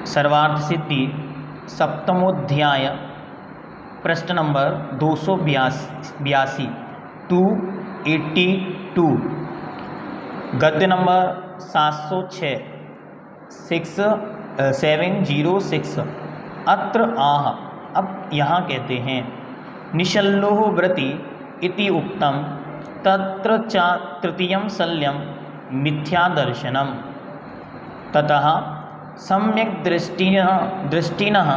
सर्वार्थ सिद्धि सप्तमोध्याय प्रश्न नंबर 282 282 गद्य नंबर 706 706 अत्र आह। अब यहाँ कहते हैं निशल्लोह व्रति इति उक्तम तत्र च तृतीयं शल्यं मिथ्यादर्शनम ततः सम्यक् दृष्टिनः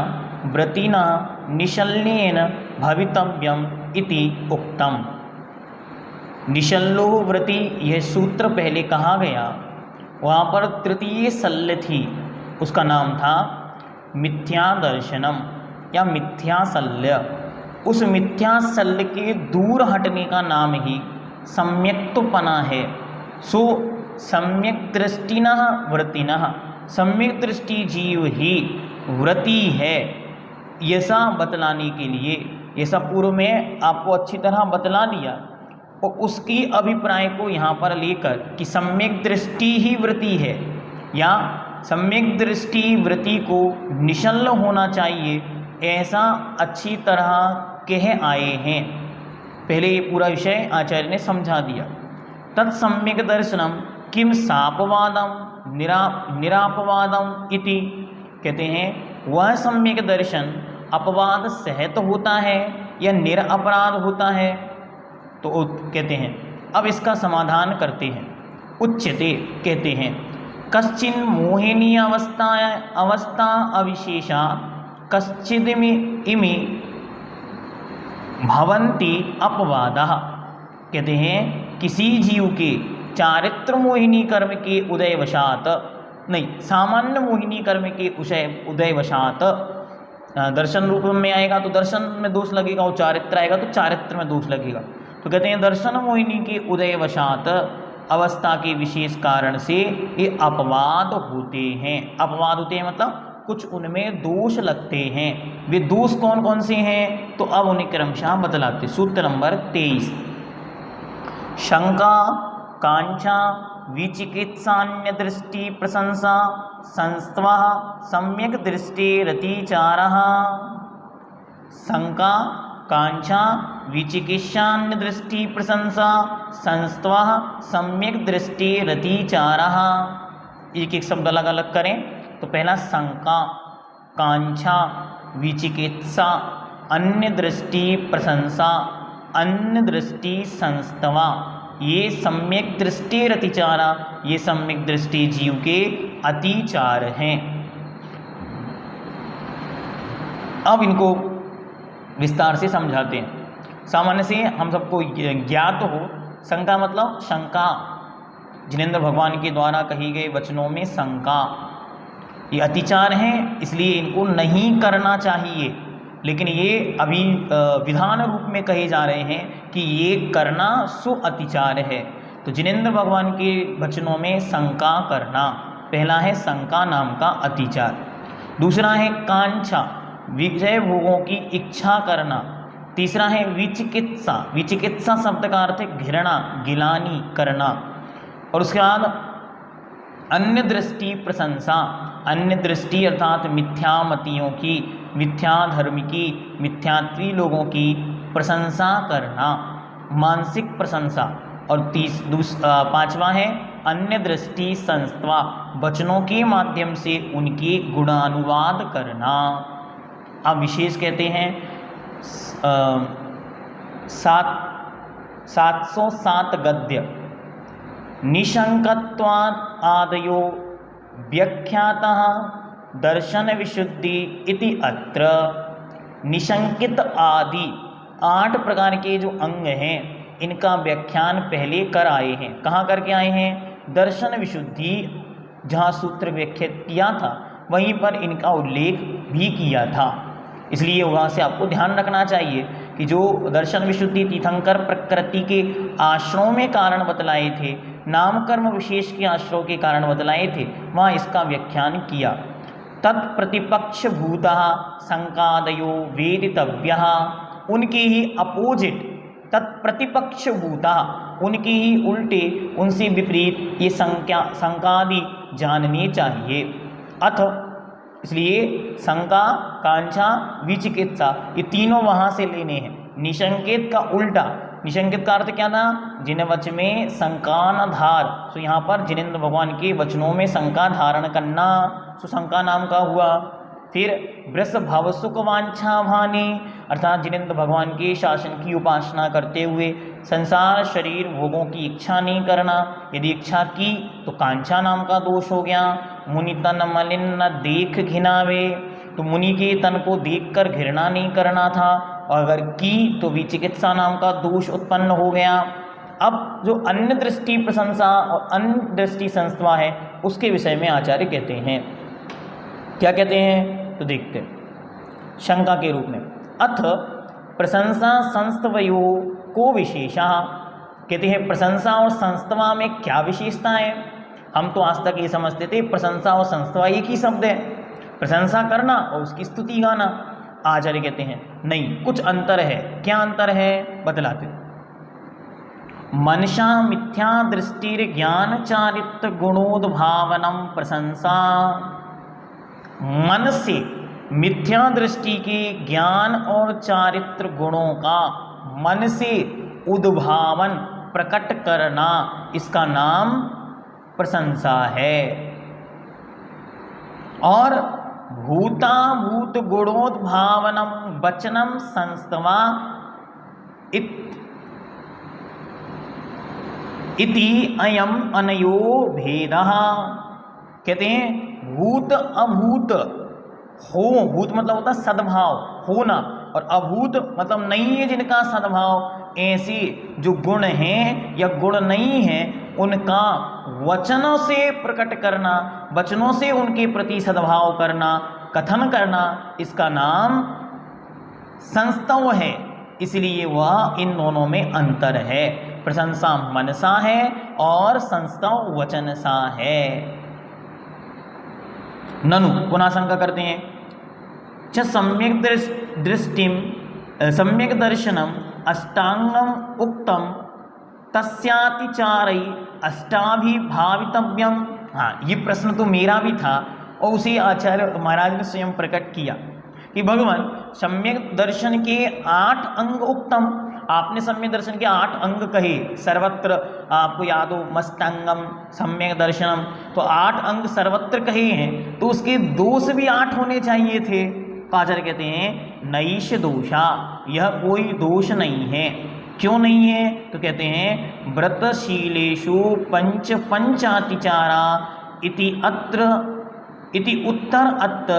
व्रतिनः निशल्येन भवितव्यम् इति उक्तम। निशल्लोह व्रति यह सूत्र पहले कहा गया, वहाँ पर तृतीय शल्य थी, उसका नाम था मिथ्यादर्शनम या मिथ्याशल्य। उस मिथ्याशल्य के दूर हटने का नाम ही सम्यक्तपना है। सो सम्यक दृष्टिनः व्रतिनः, सम्यक दृष्टि जीव ही व्रति है, ऐसा बतलाने के लिए, ऐसा पूर्व में आपको अच्छी तरह बतला दिया और उसकी अभिप्राय को यहाँ पर लेकर कि सम्यक दृष्टि ही व्रति है या सम्यक दृष्टि व्रति को निशल्य होना चाहिए, ऐसा अच्छी तरह कह आए हैं। पहले ये पूरा विषय आचार्य ने समझा दिया। तत्सम्यक दर्शनम किम सापवादम निरापवादम इति, कहते हैं वह सम्यक दर्शन अपवाद सहित होता है या निरअपराध होता है। तो कहते हैं अब इसका समाधान करते हैं। उच्यते, कहते हैं कश्चिन मोहिनी अवस्था अविशेषा कश्चिदिमि भवन्ति अपवादः। कहते हैं किसी जीव के चारित्र मोहिनी कर्म के उदयवशात, नहीं सामान्य मोहिनी कर्म के उदयवशात दर्शन रूप में आएगा तो दर्शन में दोष लगेगा, और चारित्र आएगा तो चारित्र में दोष लगेगा। तो कहते हैं दर्शन मोहिनी के उदयवशात अवस्था के विशेष कारण से ये अपवाद होते हैं। अपवाद होते हैं मतलब कुछ उनमें दोष लगते हैं। वे दोष कौन कौन से हैं तो अब उन्हें क्रमशः बतलाते। सूत्र नंबर 23 शंका कांक्षा विचिकित्सान्य दृष्टि प्रशंसा संस्त्वः सम्यक दृष्टि रतिचारः। शंका कांक्षा विचिकित्सान्य दृष्टि प्रशंसा संस्त्वः सम्यक दृष्टि रतिचारः। एक एक शब्द अलग अलग करें तो पहला शंका, कांक्षा, विचिकित्सा, अन्य दृष्टि प्रशंसा, अन्य दृष्टि संस्तवा, ये सम्यक दृष्टि रतिचारा, ये सम्यक दृष्टि जीव के अतिचार हैं। अब इनको विस्तार से समझाते हैं। सामान्य से हम सबको ज्ञात हो, शंका मतलब शंका, जिनेंद्र भगवान के द्वारा कही गए वचनों में शंका, ये अतिचार हैं, इसलिए इनको नहीं करना चाहिए। लेकिन ये अभी विधान रूप में कहे जा रहे हैं कि ये करना सो अतिचार है। तो जिनेंद्र भगवान के वचनों में शंका करना, पहला है शंका नाम का अतिचार। दूसरा है कांक्षा, विषय भोगों की इच्छा करना। तीसरा है विचिकित्सा, विचिकित्सा शब्द का अर्थ है घृणा, गिलानी करना। और उसके बाद अन्य दृष्टि प्रशंसा, अन्य दृष्टि अर्थात मिथ्यामतियों की, मिथ्याधर्म की, मिथ्यात्वी लोगों की प्रशंसा करना, मानसिक प्रशंसा। और पांचवा है अन्य दृष्टि संस्तवा, वचनों के माध्यम से उनके गुणानुवाद करना। अब विशेष कहते हैं 707 गद्य निशंकत्वात् आदयो व्याख्यातः दर्शन विशुद्धि इति अत्र। निशंकित आदि 8 प्रकार के जो अंग हैं इनका व्याख्यान पहले कर आए हैं। कहाँ करके आए हैं? दर्शन विशुद्धि, जहाँ सूत्र व्याख्यात किया था वहीं पर इनका उल्लेख भी किया था। इसलिए वहाँ से आपको ध्यान रखना चाहिए कि जो दर्शन विशुद्धि तीर्थंकर प्रकृति के आश्रयों में कारण बतलाए थे, नामकर्म विशेष के आश्रयों के कारण बतलाए थे, वहाँ इसका व्याख्यान किया। तत्प्रतिपक्ष भूतः शंकादयो वेदितव्यः, उनके ही अपोजिट तत्प्रतिपक्ष भूतः, उनके ही उल्टे, उनसे विपरीत ये शंकादि जानने चाहिए। अथ इसलिए शंका, कांक्षा, विचिकित्सा ये तीनों वहाँ से लेने हैं। निशंकित का उल्टा, निशंकित का अर्थ क्या था? जिन वच में शंका न धार, तो यहाँ पर जिनेंद्र भगवान के वचनों में शंका धारण करना, तो शंका नाम का हुआ। फिर वृष भव सुख वांछा भानी, अर्थात जिनेंद्र भगवान के शासन की उपासना करते हुए संसार शरीर भोगों की इच्छा नहीं करना, यदि इच्छा की तो कांक्षा नाम का दोष हो गया। मुनि तन मलिन न देख घिनावे, तो मुनि के तन को देखकर घृणा नहीं करना था, और अगर की तो विचिकित्सा नाम का दोष उत्पन्न हो गया। अब जो अन्य दृष्टि प्रशंसा और अन्य दृष्टि संस्था है उसके विषय में आचार्य कहते हैं, क्या कहते हैं तो देखते हैं। शंका के रूप में अथ प्रशंसा संस्तवयो को विशेषा, कहते हैं प्रशंसा और संस्तवा में क्या विशेषता है? हम तो आज तक ये समझते थे प्रशंसा और संस्तवा एक ही शब्द है, प्रशंसा करना और उसकी स्तुति गाना। आचार्य कहते हैं नहीं, कुछ अंतर है। क्या अंतर है बतलाते। मनसा मिथ्या दृष्टिर ज्ञान चारित्र गुणोद्भावनम प्रशंसा, मन से मिथ्या दृष्टि के ज्ञान और चारित्र गुणों का मन से उद्भावन प्रकट करना, इसका नाम प्रशंसा है। और भूताभूत गुणोद्भावनम वचनम संस्तवा इति अयम अनयो भेदः, कहते हैं भूत अभूत हो, भूत मतलब होता है सद्भाव होना, और अभूत मतलब नहीं है जिनका सद्भाव, ऐसे जो गुण हैं या गुण नहीं हैं उनका वचनों से प्रकट करना, वचनों से उनके प्रति सद्भाव करना, कथन करना, इसका नाम संस्तव है। इसलिए वह इन दोनों में अंतर है। प्रशंसा मनसा है और संस्तव वचनसा है। ननु पुनः शंका करते हैं, च सम्यक दृष्टिम सम्यक दर्शनम अष्टांगम उक्तम तस्यातिचारै अष्टाभिभावितव्यम। हाँ, ये प्रश्न तो मेरा भी था और उसे आचार्य महाराज ने स्वयं प्रकट किया कि भगवान सम्यक दर्शन के 8 अंग उक्तम, आपने सम्यक दर्शन के 8 अंग कहे, सर्वत्र आपको याद हो मस्तांगम सम्यक दर्शनम, तो 8 अंग सर्वत्र कहे हैं, तो उसके दोष भी 8 होने चाहिए थे। तो आचार्य कहते हैं नैष दोषा, यह कोई दोष नहीं है। क्यों नहीं है तो कहते हैं व्रतशीलेषु पंच पंचातिचारा इति उत्तर अत्र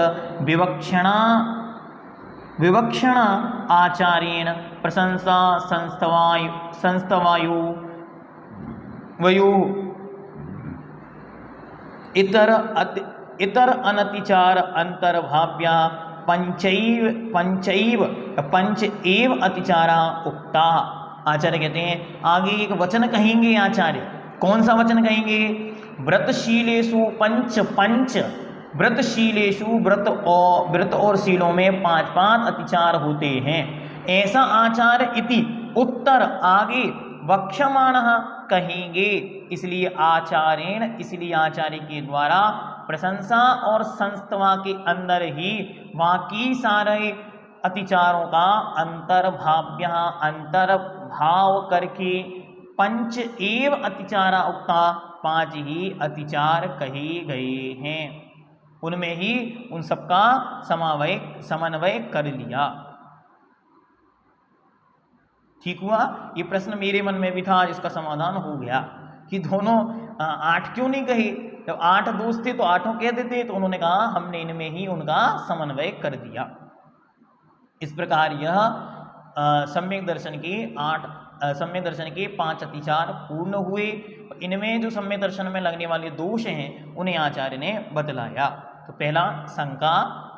विवक्षणा आचार्येण प्रशंसा संस्तवायु वयो इतर अनतिचार अंतर्भाव्या पंच एव अतिचारा उक्ता। आचार्य कहते हैं आगे एक वचन कहेंगे आचार्य, कौन सा वचन कहेंगे? व्रतशीलेषु पंच व्रतशीलेषु व्रत और शीलों में 5 अतिचार होते हैं, ऐसा आचार्य इति उत्तर आगे वक्षमाणः कहेंगे। इसलिए आचार्य के द्वारा प्रशंसा और संस्तवा के अंदर ही बाकी सारे अतिचारों का अंतर्भाव करके पंच एव अतिचारा उक्ता, 5 ही अतिचार कहे गए हैं, उनमें ही उन सबका समन्वय कर लिया। ठीक हुआ। ये प्रश्न मेरे मन में भी था, जिसका समाधान हो गया कि दोनों 8 क्यों नहीं कहे। जब 8 दोष थे तो 8 कह देते, तो उन्होंने कहा हमने इनमें ही उनका समन्वय कर दिया। इस प्रकार यह सम्यक दर्शन के 5 अतिचार पूर्ण हुए। इनमें जो सम्यक दर्शन में लगने वाले दोष हैं उन्हें आचार्य ने बतलाया। तो पहला शंका,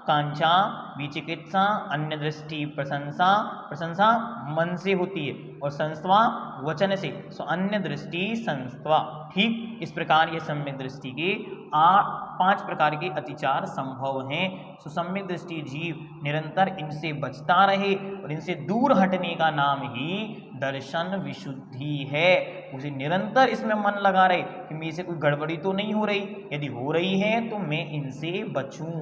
कांक्षा, विचिकित्सा, अन्य दृष्टि प्रशंसा मन से होती है, और संस्तवा वचन से, सो अन्य दृष्टि संस्तवा। ठीक इस प्रकार ये सम्यक दृष्टि के 5 प्रकार के अतिचार संभव हैं। सो सम्यक दृष्टि जीव निरंतर इनसे बचता रहे, और इनसे दूर हटने का नाम ही दर्शन विशुद्धि है। उसे निरंतर इसमें मन लगा रहे कि मेरे से कोई गड़बड़ी तो नहीं हो रही, यदि हो रही है तो मैं इनसे बचूं।